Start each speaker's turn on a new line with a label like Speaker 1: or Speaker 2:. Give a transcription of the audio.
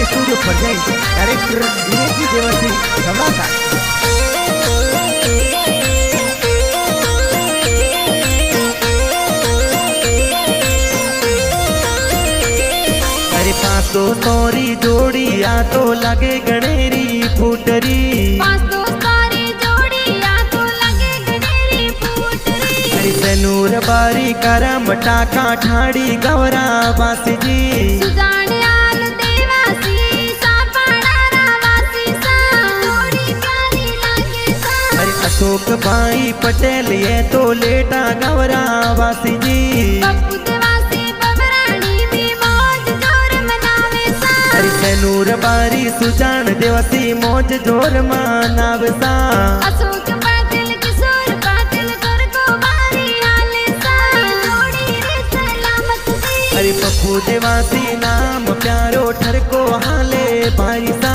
Speaker 1: Party studio पर जाए director Dinesh ji Devsi धमाका। अरे पास तो तोरी जोड़ी आ तो लगे गणेरी फूटरी नूर बारी करम टाका ठाड़ी गौरा बासी जी अरे अशोक भाई पटेल ये तो लेटा गौरा बासी जी अरे नूर बारी सुजान देवसी मौज जोर मनावसा अरे पप्पू देवासी नाम प्यारो ठरको हाले बारिसा।